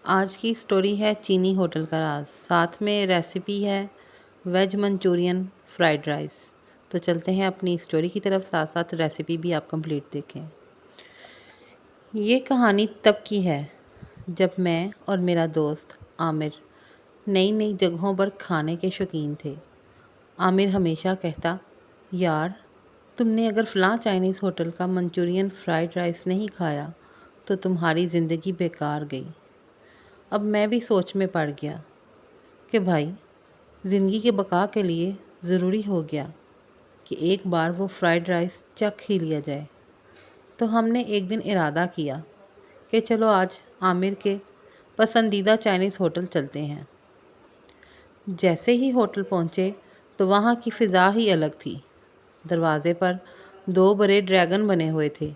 آج کی اسٹوری ہے چینی ہوٹل کا راز، ساتھ میں ریسیپی ہے ویج منچورین فرائیڈ رائس۔ تو چلتے ہیں اپنی اسٹوری کی طرف، ساتھ ساتھ ریسیپی بھی آپ کمپلیٹ دیکھیں۔ یہ کہانی تب کی ہے جب میں اور میرا دوست عامر نئی نئی جگہوں پر کھانے کے شوقین تھے۔ عامر ہمیشہ کہتا، یار تم نے اگر فلاں چائنیز ہوٹل کا منچورین فرائیڈ رائس نہیں کھایا تو تمہاری زندگی بیکار گئی۔ اب میں بھی سوچ میں پڑ گیا کہ بھائی زندگی کے بقا کے لیے ضروری ہو گیا کہ ایک بار وہ فرائیڈ رائس چکھ ہی لیا جائے۔ تو ہم نے ایک دن ارادہ کیا کہ چلو آج عامر کے پسندیدہ چائنیز ہوٹل چلتے ہیں۔ جیسے ہی ہوٹل پہنچے تو وہاں کی فضا ہی الگ تھی۔ دروازے پر 2 بڑے ڈریگن بنے ہوئے تھے،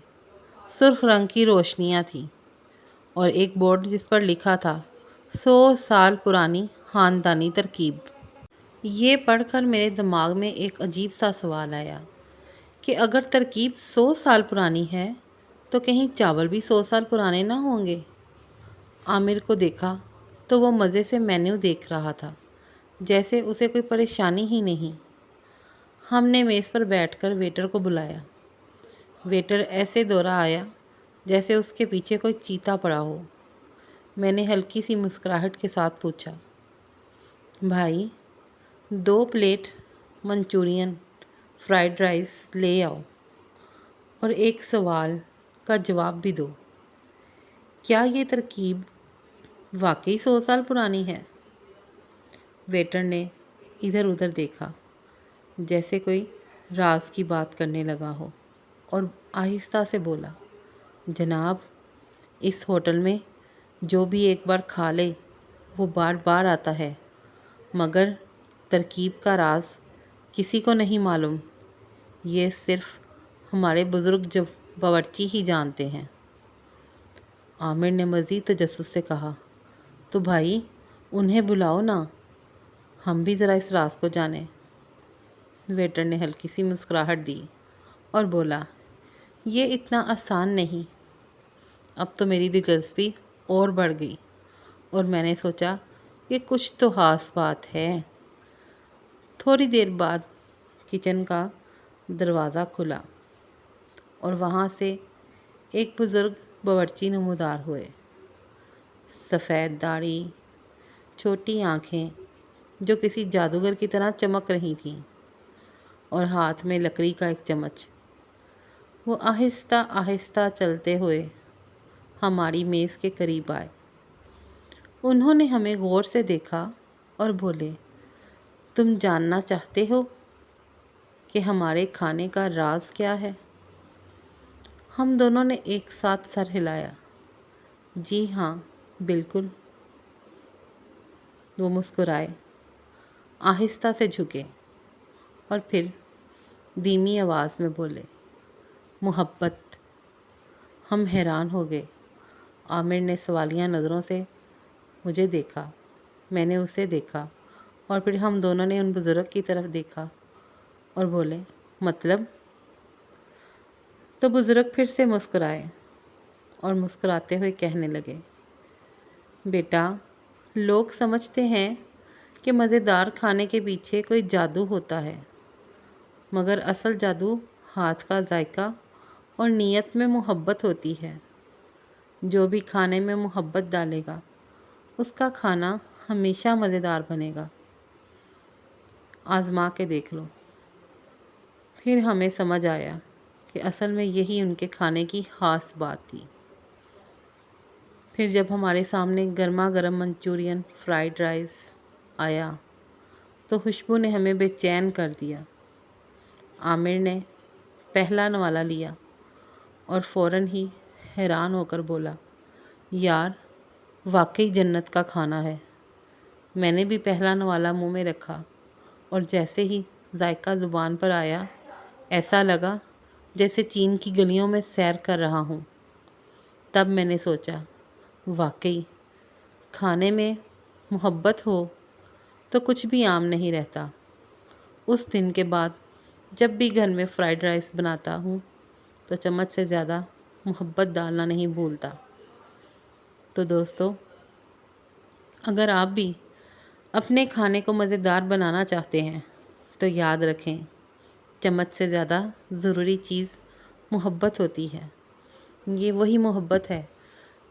سرخ رنگ کی روشنیاں تھیں اور ایک بورڈ جس پر لکھا تھا 100 سال پرانی خاندانی ترکیب۔ یہ پڑھ کر میرے دماغ میں ایک عجیب سا سوال آیا کہ اگر ترکیب 100 سال پرانی ہے تو کہیں چاول بھی 100 سال پرانے نہ ہوں گے؟ عامر کو دیکھا تو وہ مزے سے مینیو دیکھ رہا تھا، جیسے اسے کوئی پریشانی ہی نہیں۔ ہم نے میز پر بیٹھ کر ویٹر کو بلایا۔ ویٹر ایسے دوڑا آیا جیسے اس کے پیچھے کوئی چیتا پڑا ہو۔ میں نے ہلکی سی مسکراہٹ کے ساتھ پوچھا، بھائی 2 پلیٹ منچورین فرائیڈ رائس لے آؤ اور ایک سوال کا جواب بھی دو، کیا یہ ترکیب واقعی 100 سال پرانی ہے؟ ویٹر نے ادھر ادھر دیکھا جیسے کوئی راز کی بات کرنے لگا ہو اور آہستہ سے بولا، جناب اس ہوٹل میں جو بھی ایک بار کھا لے وہ بار بار آتا ہے، مگر ترکیب کا راز کسی کو نہیں معلوم، یہ صرف ہمارے بزرگ باورچی ہی جانتے ہیں۔ عامر نے مزید تجسس سے کہا، تو بھائی انہیں بلاؤ نا، ہم بھی ذرا اس راز کو جانیں۔ ویٹر نے ہلکی سی مسکراہٹ دی اور بولا، یہ اتنا آسان نہیں۔ اب تو میری دلچسپی اور بڑھ گئی اور میں نے سوچا کہ کچھ تو خاص بات ہے۔ تھوڑی دیر بعد کچن کا دروازہ کھلا اور وہاں سے ایک بزرگ باورچی نمودار ہوئے۔ سفید داڑھی، چھوٹی آنکھیں جو کسی جادوگر کی طرح چمک رہی تھیں اور ہاتھ میں لکڑی کا ایک چمچ۔ وہ آہستہ آہستہ چلتے ہوئے ہماری میز کے قریب آئے۔ انہوں نے ہمیں غور سے دیکھا اور بولے، تم جاننا چاہتے ہو کہ ہمارے کھانے کا راز کیا ہے؟ ہم دونوں نے ایک ساتھ سر ہلایا۔ جی ہاں بالکل۔ وہ مسکرائے، آہستہ سے جھکے اور پھر دھیمی آواز میں بولے، محبت۔ ہم حیران ہو گئے۔ عامر نے سوالیہ نظروں سے مجھے دیکھا، میں نے اسے دیکھا اور پھر ہم دونوں نے ان بزرگ کی طرف دیکھا اور بولے، مطلب؟ تو بزرگ پھر سے مسکرائے اور مسکراتے ہوئے کہنے لگے، بیٹا لوگ سمجھتے ہیں کہ مزیدار کھانے کے پیچھے کوئی جادو ہوتا ہے، مگر اصل جادو ہاتھ کا ذائقہ اور نیت میں محبت ہوتی ہے۔ جو بھی کھانے میں محبت ڈالے گا اس کا کھانا ہمیشہ مزیدار بنے گا۔ آزما کے دیکھ لو۔ پھر ہمیں سمجھ آیا کہ اصل میں یہی ان کے کھانے کی خاص بات تھی۔ پھر جب ہمارے سامنے گرما گرم منچورین فرائیڈ رائس آیا تو خوشبو نے ہمیں بے چین کر دیا۔ عامر نے پہلا نوالا لیا اور فوراً ہی حیران ہو کر بولا، یار واقعی جنت کا کھانا ہے۔ میں نے بھی پہلا نوالا منہ میں رکھا اور جیسے ہی ذائقہ زبان پر آیا ایسا لگا جیسے چین کی گلیوں میں سیر کر رہا ہوں۔ تب میں نے سوچا، واقعی کھانے میں محبت ہو تو کچھ بھی عام نہیں رہتا۔ اس دن کے بعد جب بھی گھر میں فرائیڈ رائس بناتا ہوں تو چمچ سے زیادہ محبت ڈالنا نہیں بھولتا۔ تو دوستو اگر آپ بھی اپنے کھانے کو مزیدار بنانا چاہتے ہیں تو یاد رکھیں، چمچ سے زیادہ ضروری چیز محبت ہوتی ہے۔ یہ وہی محبت ہے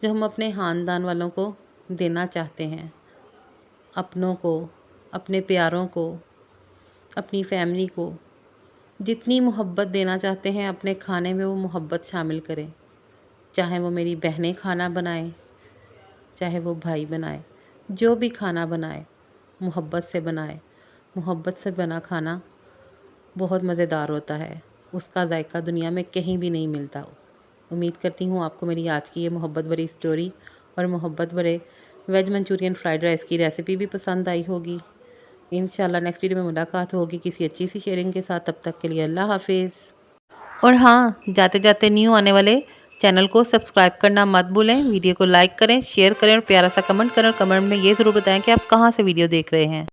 جو ہم اپنے خاندان والوں کو دینا چاہتے ہیں، اپنوں کو، اپنے پیاروں کو، اپنی فیملی کو۔ جتنی محبت دینا چاہتے ہیں اپنے کھانے میں، وہ محبت شامل کریں، چاہے وہ میری بہنیں کھانا بنائیں، چاہے وہ بھائی بنائے، جو بھی کھانا بنائے محبت سے بنائے۔ محبت سے بنا کھانا بہت مزیدار ہوتا ہے، اس کا ذائقہ دنیا میں کہیں بھی نہیں ملتا۔ امید کرتی ہوں آپ کو میری آج کی یہ محبت بھری اسٹوری اور محبت بھرے ویج منچورین فرائیڈ رائس کی ریسیپی بھی پسند آئی ہوگی۔ انشاءاللہ نیکسٹ ویڈیو میں ملاقات ہوگی کسی اچھی سی شیئرنگ کے ساتھ۔ تب تک کے لیے اللہ حافظ۔ اور ہاں، جاتے جاتے نیو آنے والے چینل کو سبسکرائب کرنا مت بھولیں، ویڈیو کو لائک کریں، شیئر کریں اور پیارا سا کمنٹ کریں، اور کمنٹ میں یہ ضرور بتائیں کہ آپ کہاں سے ویڈیو دیکھ رہے ہیں۔